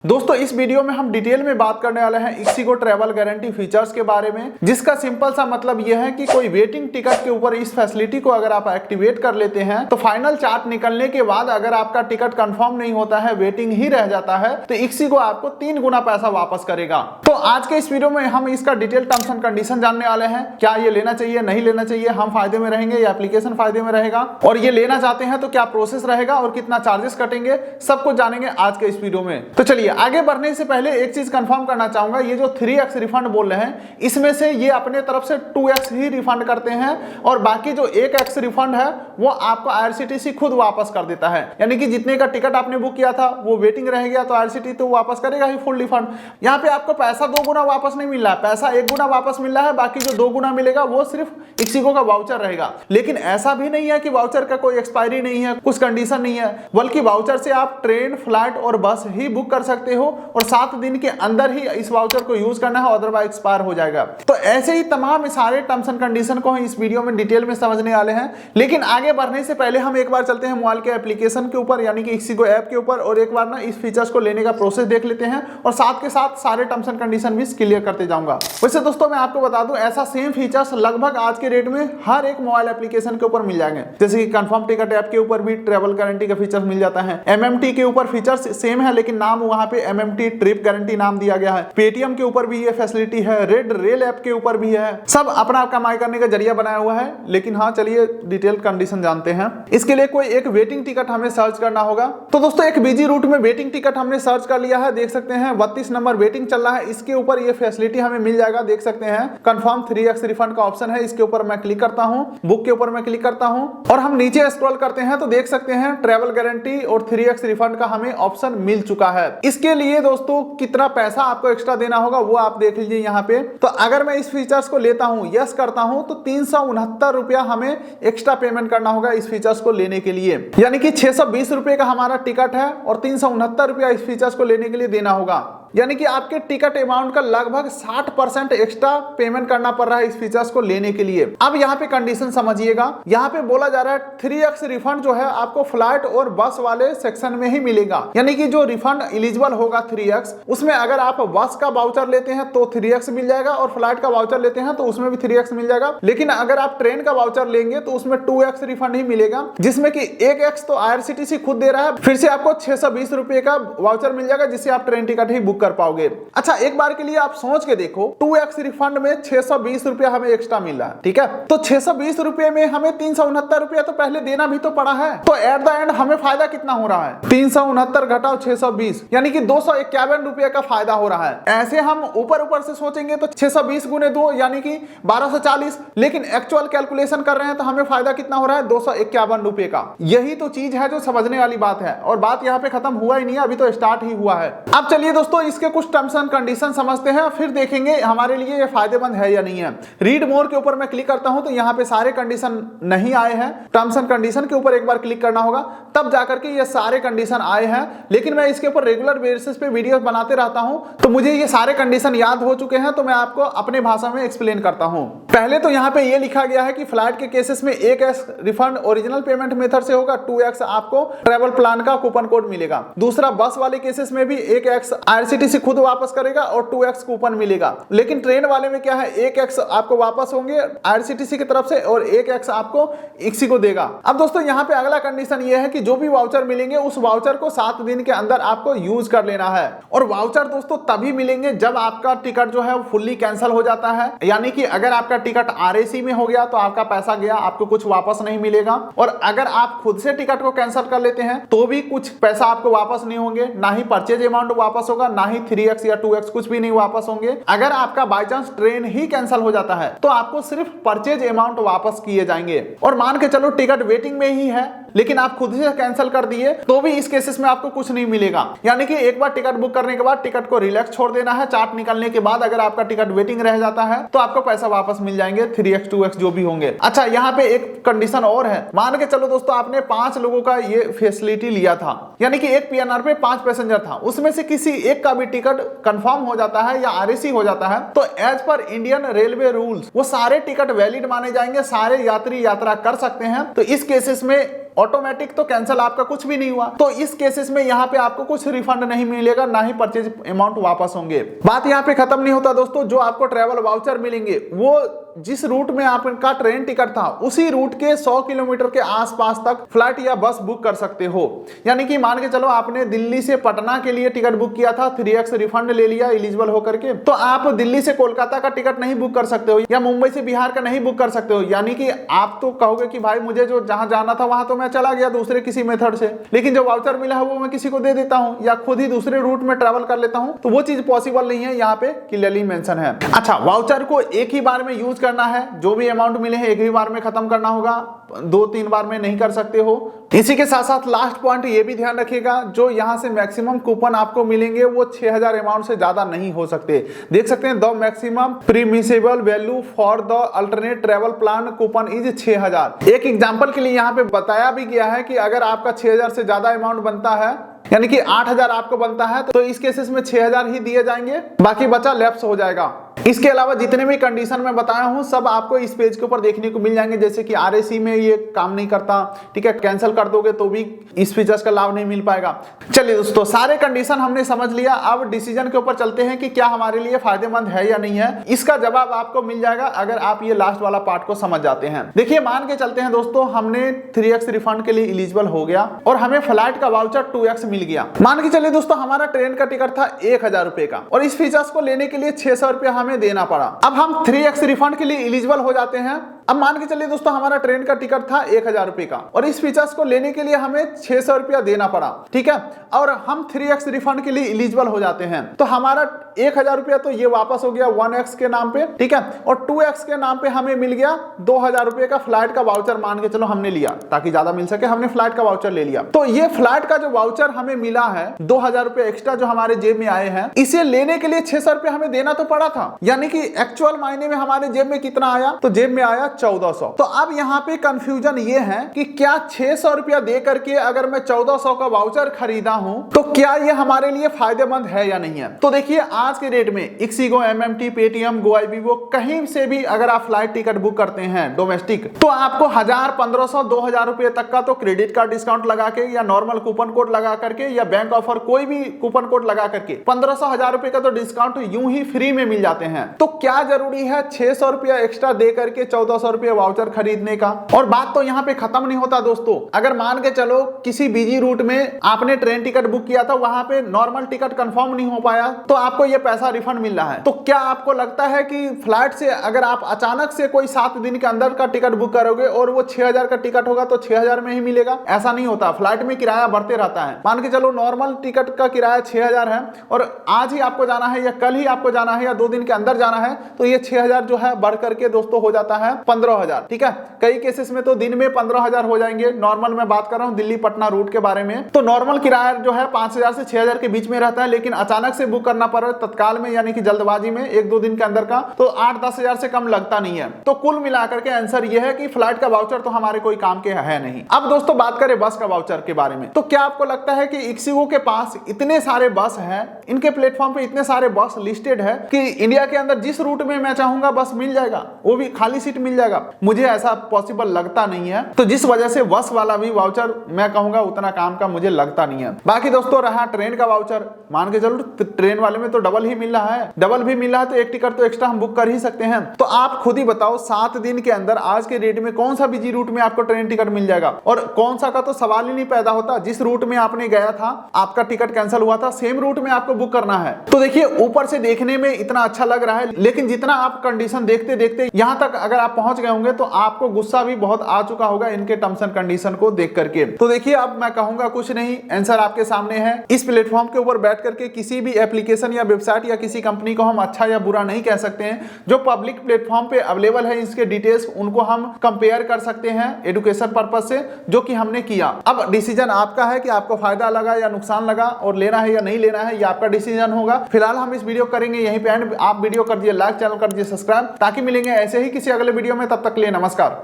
दोस्तों इस वीडियो में हम डिटेल में बात करने वाले हैं इक्सिगो ट्रैवल गारंटी फीचर्स के बारे में, जिसका सिंपल सा मतलब यह है कि कोई वेटिंग टिकट के ऊपर इस फैसिलिटी को अगर आप एक्टिवेट कर लेते हैं तो फाइनल चार्ट निकलने के बाद अगर आपका टिकट कंफर्म नहीं होता है, वेटिंग ही रह जाता है, तो इक्सिगो आपको 3 गुना पैसा वापस करेगा। तो आज के इस वीडियो में हम इसका डिटेल टर्म्स एंड कंडीशन जानने वाले हैं। क्या ये लेना चाहिए, नहीं लेना चाहिए, हम फायदे में रहेंगे या एप्लीकेशन फायदे में रहेगा, और ये लेना चाहते हैं तो क्या प्रोसेस रहेगा और कितना चार्जेस कटेंगे, सब कुछ जानेंगे आज के इस वीडियो में। तो चलिए आगे बढ़ने से पहले एक चीज कंफर्म करना चाहूंगा, ये जो 3x रिफंड बोल रहे हैं इसमें से ये अपने तरफ से 2x ही रिफंड करते हैं और बाकी जो 1x रिफंड है वो आपको IRCTC खुद वापस कर देता है। यानी कि जितने का टिकट आपने बुक किया था वो वेटिंग रह गया तो IRCTC तो वापस करेगा ही फुल रिफंड। यहाँ पे आपको पैसा 2 गुना वापस नहीं मिल रहा है, पैसा 1 गुना वापस मिल रहा है, बाकी जो 2 गुना मिलेगा वो सिर्फ इक्सिगो का वाउचर रहेगा। लेकिन ऐसा भी नहीं है कि वाउचर का कोई एक्सपायरी नहीं है, कुछ कंडीशन नहीं है, बल्कि वाउचर से आप ट्रेन, फ्लाइट और बस ही बुक कर सकते हो और 7 दिन के अंदर ही इस वाउचर को यूज करना है, अदरवाइज एक्सपायर हो जाएगा। तो ऐसे ही तमाम सारे टर्म्स एंड कंडीशन को इस वीडियो में डिटेल में समझने वाले हैं। लेकिन आगे बढ़ने से पहले हम एक बार चलते हैं मोबाइल के एप्लीकेशन के ऊपर, यानी कि इक्सिगो ऐप के ऊपर, और एक बार ना इस फीचर्स को लेने का प्रोसेस देख लेते हैं और साथ के साथ सारे टर्म्स एंड कंडीशन भी क्लियर करते जाऊंगा। वैसे दोस्तों मैं आपको बता दूं, ऐसा सेम फीचर्स लगभग आज के डेट में हर एक मोबाइल एप्लीकेशन के ऊपर मिल जाएंगे। जैसे कि कंफर्म टिकट ऐप के ऊपर भी ट्रैवल गारंटी का फीचर मिल जाता है, MMT के ऊपर फीचर्स सेम है लेकिन नाम वहां पे MMT ट्रिप गारंटी नाम दिया गया है। पेटीएम के ऊपर भी ये फैसिलिटी है, रेड रेल ऐप के ऊपर भी है, सब अपना कमाई करने का जरिया बनाया हुआ है। लेकिन हाँ चलिए डिटेल कंडीशन जानते हैं। इसके लिए कोई एक वेटिंग टिकट हमें सर्च करना होगा। तो दोस्तों एक बिजी रूट में वेटिंग टिकट हमने सर्च कर लिया है, देख सकते हैं 32 नंबर वेटिंग चल रहा है, इसके ऊपर ये फैसिलिटी हमें मिल जाएगा। देख सकते हैं कंफर्म 3x रिफंड का ऑप्शन है, इसके ऊपर मैं क्लिक करता हूं, बुक के ऊपर मैं क्लिक करता हूं और हम नीचे स्क्रॉल करते हैं तो देख सकते हैं ट्रैवल गारंटी और 3x रिफंड का हमें ऑप्शन मिल चुका है। इसके लिए दोस्तों कितना पैसा आपको एक्स्ट्रा देना होगा वो आप देख लीजिए यहाँ पे। तो अगर मैं इस फीचर्स को लेता हूं, यस करता हूं, तो 369 रुपया हमें एक्स्ट्रा पेमेंट करना होगा इस फीचर्स को लेने के लिए। यानी कि 620 रुपए का हमारा टिकट है और 369 रुपया इस फीचर्स को लेने के लिए देना होगा। यानी कि आपके टिकट अमाउंट का लगभग 60% एक्स्ट्रा पेमेंट करना पड़ रहा है इस फीचर्स को लेने के लिए। अब यहाँ पे कंडीशन समझिएगा, यहाँ पे बोला जा रहा है 3x रिफंड जो है आपको फ्लाइट और बस वाले सेक्शन में ही मिलेगा। यानी कि जो रिफंड एलिजिबल होगा 3x, उसमें अगर आप बस का वाउचर लेते हैं तो 3x मिल जाएगा और फ्लाइट का वाउचर लेते हैं तो उसमें भी 3x मिल जाएगा। लेकिन अगर आप ट्रेन का वाउचर लेंगे तो उसमें 2x रिफंड ही मिलेगा, जिसमें कि 1x तो IRCTC खुद दे रहा है, फिर से आपको 620 रुपए का वाउचर मिल जाएगा जिससे आप ट्रेन टिकट ही बुक कर पाओगे। अच्छा एक बार के लिए आप सोच के देखो, 2x रिफंड में 620 रुपया हमें एक्स्ट्रा मिल रहा है, ठीक है, तो 620 रुपए में हमें 369 रुपया तो पहले देना भी तो पड़ा है। तो एट द एंड हमें फायदा कितना हो रहा है, 369 घटाओ 620 यानी कि 251 रुपये का फायदा हो रहा है। ऐसे हम ऊपर ऊपर से सोचेंगे तो 620 गुने 2 यानी कि 1240, लेकिन एक्चुअल कैलकुलेशन कर रहे हैं तो हमें फायदा कितना हो रहा है, 251 रुपए का। यही तो चीज है जो समझने वाली बात है, और बात यहाँ पे खत्म हुआ ही नहीं है, अभी तो स्टार्ट ही हुआ है। अब चलिए दोस्तों इसके कुछ टर्म्स एंड कंडीशन समझते हैं, फिर देखेंगे हमारे लिए ये फायदेमंद है या नहीं है। रीड मोर के ऊपर मैं क्लिक करता हूं तो यहाँ पे सारे कंडीशन नहीं आए हैं, टर्म्स एंड कंडीशन के ऊपर एक बार क्लिक करना होगा तब जाकर के ये सारे कंडीशन आए हैं। लेकिन मैं इसके ऊपर रेगुलर बेसिस पे वीडियो बनाते रहता हूं तो मुझे ये सारे कंडीशन याद हो चुके हैं, तो मैं आपको अपने भाषा में एक्सप्लेन करता हूं। पहले तो यहाँ पे ये लिखा गया है कि फ्लाइट के केसेस में 1x refund original payment method से होगा, 2x आपको ट्रैवल प्लान का कूपन कोड मिलेगा। दूसरा बस वाले केसेस में भी 1x IRCTC खुद वापस करेगा और 2x कूपन मिलेगा। लेकिन ट्रेन वाले में क्या है, 1x आपको वापस होंगे IRCTC की तरफ से और 1x आपको इक्सिगो देगा। अब दोस्तों यहाँ पे अगला कंडीशन ये है कि जो भी वाउचर मिलेंगे उस वाउचर को 7 दिन के अंदर आपको यूज कर लेना है। और वाउचर दोस्तों तभी मिलेंगे जब आपका टिकट जो है फुल्ली कैंसिल हो जाता है। यानी कि अगर आपका टिकट RAC में हो गया तो आपका पैसा गया, आपको कुछ वापस नहीं मिलेगा। और अगर आप खुद से टिकट को कैंसिल कर लेते हैं तो भी कुछ पैसा आपको वापस नहीं होंगे, ना ही परचेज अमाउंट वापस होगा, ना ही 3x या 2x कुछ भी नहीं वापस होंगे। अगर आपका by chance train he cancel हो जाता है तो आपको सिर्फ परचेज अमाउंट वापस किए जाएंगे। और मान के चलो टिकट वेटिंग में ही है लेकिन आप खुद से कैंसिल कर दिए तो भी इस केसेस में आपको कुछ नहीं मिलेगा। यानी कि एक बार टिकट बुक करने के बाद टिकट को रिलैक्स छोड़ देना है, चार्ट निकलने के बाद अगर आपका टिकट वेटिंग रह जाता है तो आपको पैसा वापस मिल जाएंगे, 3x 2x जो भी होंगे। अच्छा यहाँ पे एक कंडीशन और है, मान के चलो दोस्तों आपने 5 लोगों का ये फैसिलिटी लिया था, यानी कि एक PNR पे 5 पैसेंजर था, उसमें से किसी एक का भी टिकट कंफर्म हो जाता है या RAC हो जाता है तो as per Indian railway rules वो सारे टिकट वैलिड माने जाएंगे, सारे यात्री यात्रा कर सकते हैं। तो इस केसेस में ऑटोमेटिक तो कैंसिल, आपका कुछ भी नहीं हुआ। तो इस केसेस में यहाँ पे आपको कुछ रिफंड नहीं मिलेगा, ना ही परचेज अमाउंट वापस होंगे। बात यहाँ पे खत्म नहीं होता दोस्तों। जो आपको ट्रैवल वाउचर मिलेंगे वो जिस रूट में आपका ट्रेन टिकट था उसी रूट के 100 किलोमीटर के आसपास तक फ्लाइट या बस बुक कर सकते हो। यानी कि मान के चलो आपने दिल्ली से पटना के लिए टिकट बुक किया था, 3x रिफंड ले लिया एलिजिबल होकर के, तो आप दिल्ली से कोलकाता का टिकट नहीं बुक कर सकते हो या मुंबई से बिहार का नहीं बुक कर सकते हो। यानी कि आप तो कहोगे कि भाई मुझे जो जहां जाना था वहां तो मैं चला गया दूसरे किसी मेथड से, लेकिन जो वाउचर मिला है वो मैं किसी को दे देता हूं या खुद ही दूसरे रूट में ट्रेवल कर लेता हूं, तो वो चीज पॉसिबल नहीं है, यहाँ पे क्लियरली मेंशन है। अच्छा, वाउचर को एक ही बार में यूज करना है, जो भी अमाउंट मिले हैं एक ही बार में खत्म करना होगा, 2-3 बार में नहीं कर सकते हो। इसी के साथ साथ लास्ट पॉइंट ये भी ध्यान रखिएगा, जो यहां से मैक्सिमम कूपन आपको मिलेंगे वो 6000 अमाउंट से ज्यादा नहीं हो सकते। देख सकते हैं the maximum permissible value for the alternate travel plan coupon is 6000। एक एग्जांपल के लिए यहां पे बताया भी गया है कि अगर आपका 6000 से ज्यादा अमाउंट बनता है, यानी कि 8000 आपको बनता है, तो इस केसेस में 6000 ही दिए जाएंगे, बाकी बचा लैप्स हो जाएगा। इसके अलावा जितने भी कंडीशन मैं बताया हूं सब आपको इस पेज के ऊपर देखने को मिल जाएंगे। जैसे कि आरएसी में ये काम नहीं करता, ठीक है, कैंसिल कर दोगे तो भी इस फीचर्स का लाभ नहीं मिल पाएगा। चलिए दोस्तों, सारे कंडीशन हमने समझ लिया। अब डिसीजन के ऊपर चलते हैं कि क्या हमारे लिए फायदेमंद है या नहीं है। इसका जवाब आपको मिल जाएगा अगर आप ये लास्ट वाला पार्ट को समझ जाते हैं। देखिए, मान के चलते हैं दोस्तों, हमने 3x रिफंड के लिए एलिजिबल हो गया और हमें फ्लाइट का वाउचर 2x मिल गया। मान के चलिए दोस्तों, हमारा ट्रेन का टिकट था 1000 रुपए का और इस फीचर्स को लेने के लिए 600 रुपया हमें देना पड़ा। अब हम 3x रिफंड के लिए एलिजिबल हो जाते हैं। अब मान के चलिए दोस्तों, हमारा ट्रेन का टिकट था 1000 रुपए का और इस फीचर्स को लेने के लिए हमें 600 रुपया देना पड़ा, ठीक है, और हम 3x रिफंड के लिए एलिजिबल हो जाते हैं। तो हमारा 1000 रुपया तो ये वापस हो गया 1x के नाम पे, ठीक है, और 2x के नाम पे हमें मिल गया 2000 रुपए का फ्लाइट का वाउचर। मान के चलो हमने लिया ताकि ज्यादा मिल सके, हमने फ्लाइट का वाउचर ले लिया। तो ये फ्लाइट का जो वाउचर हमें मिला है 2000 रुपए एक्स्ट्रा जो हमारे जेब में आए हैं, इसे लेने के लिए 600 रुपया हमें देना तो पड़ा था। यानी कि एक्चुअल मायने में हमारे जेब में कितना आया, तो जेब में आया 1400। तो अब यहाँ पे कंफ्यूजन ये है कि क्या 600 रुपया दे करके अगर मैं 1400 का वाउचर खरीदा हूं तो क्या ये हमारे लिए फायदेमंद है या नहीं है। तो देखिए, आज के डेट में इक्सिगो, एमएमटी, पेटीएम, गोआईबीबो, कहीं से भी अगर आप फ्लाइट टिकट बुक करते हैं डोमेस्टिक, तो आपको 1000, 1500, 2000 रुपए तक का तो क्रेडिट कार्ड डिस्काउंट लगा के या नॉर्मल कूपन कोड लगा करके या बैंक ऑफर कोई भी कूपन कोड लगा करके 1500, 1000 रुपए का तो डिस्काउंट यूं ही फ्री में मिल जाते हैं। तो क्या जरूरी है 600 रुपया एक्स्ट्रा दे करके 1400 रुपया वाउचर खरीदने का। और बात तो यहाँ पे खत्म नहीं होता दोस्तों। अगर मान के चलो किसी बिजी रूट में आपने ट्रेन टिकट बुक किया था, वहां पे नॉर्मल टिकट कंफर्म नहीं हो पाया, तो आपको ये पैसा रिफंड मिल रहा है। तो क्या आपको लगता है कि फ्लाइट से अगर आप अचानक से कोई 7 दिन के अंदर का टिकट बुक करोगे और वो 6000 का टिकट होगा तो 6000 में ही मिलेगा? ऐसा नहीं होता। फ्लाइट में किराया बढ़ते रहता है। मान के चलो नॉर्मल टिकट का किराया 6000 है और आज ही आपको जाना है या कल ही आपको जाना है या 2 दिन के अंदर जाना है, तो ये 6000 जो है बढ़ करके दोस्तों हो जाता है 15000, ठीक है। कई केसेस में तो दिन में 15000 हो जाएंगे। नॉर्मल मैं बात कर रहा हूं दिल्ली पटना रूट के बारे में, तो नॉर्मल किराया जो है 5000 से 6000 के बीच में रहता है, लेकिन अचानक से बुक करना पड़ा तत्काल में, यानी कि जल्दबाजी में 1-2 दिन के अंदर का, तो 8-10 हजार से कम लगता नहीं है। तो कुल मिलाकर के आंसर यह है कि फ्लाइट का वाउचर तो हमारे कोई काम के है नहीं। अब दोस्तों बात करें बस का वाउचर के बारे में, तो क्या आपको लगता है कि इक्सिगो के पास इतने सारे बस हैं, इनके प्लेटफॉर्म पे इतने सारे बस लिस्टेड है कि इंडिया के अंदर जिस रूट में मैं चाहूंगा बस मिल जाएगा, वो भी खाली सीट मिल जाएगा? मुझे ऐसा पॉसिबल लगता नहीं है। तो जिस वजह से बस वाला भी वाउचर मैं कहूंगा उतना काम का मुझे लगता नहीं है। बाकी दोस्तों रहा ट्रेन का वाउचर, मान के चलो ट्रेन वाले में तो डबल ही मिल रहा है, डबल भी मिल रहा है तो एक टिकट तो एक्स्ट्रा हम बुक कर ही सकते हैं। तो आप खुद ही बताओ 7 दिन के अंदर आज के डेट में कौन सा बिजी रूट में आपको ट्रेन टिकट मिल जाएगा, और कौन सा का तो सवाल ही नहीं पैदा होता। जिस रूट में आपने गया था, आपका टिकट कैंसिल हुआ था, सेम रूट में आपको बुक करना है। तो देखिए, ऊपर से देखने में इतना अच्छा लग रहा है, लेकिन जितना आप कंडीशन देखते देखते यहां तक अगर आप पहुंच गए होंगे तो आपको गुस्सा भी बहुत आ चुका होगा इनके टर्म्स एंड कंडीशन को देख करके। तो देखिए, अब मैं कहूंगा कुछ नहीं, आंसर आपके सामने है। इस प्लेटफॉर्म के ऊपर बैठ करके किसी भी एप्लीकेशन या वेबसाइट या किसी कंपनी को हम अच्छा या बुरा नहीं कह सकते हैं। जो पब्लिक प्लेटफॉर्म पे अवेलेबल है इसके डिटेल्स, उनको हम कंपेयर कर सकते हैं एजुकेशन पर्पस से, जो कि हमने किया। अब डिसीजन आपका है कि आपको फायदा लगा या नुकसान लगा, और लेना है या नहीं लेना है, ये आपका डिसीजन होगा। फिलहाल हम इस वीडियो करेंगे यहीं पे एंड। आप वीडियो कर दिए लाइक, चैनल कर दिए सब्सक्राइब, ताकि मिलेंगे ऐसे ही किसी अगले वीडियो में। तब तक के लिए नमस्कार।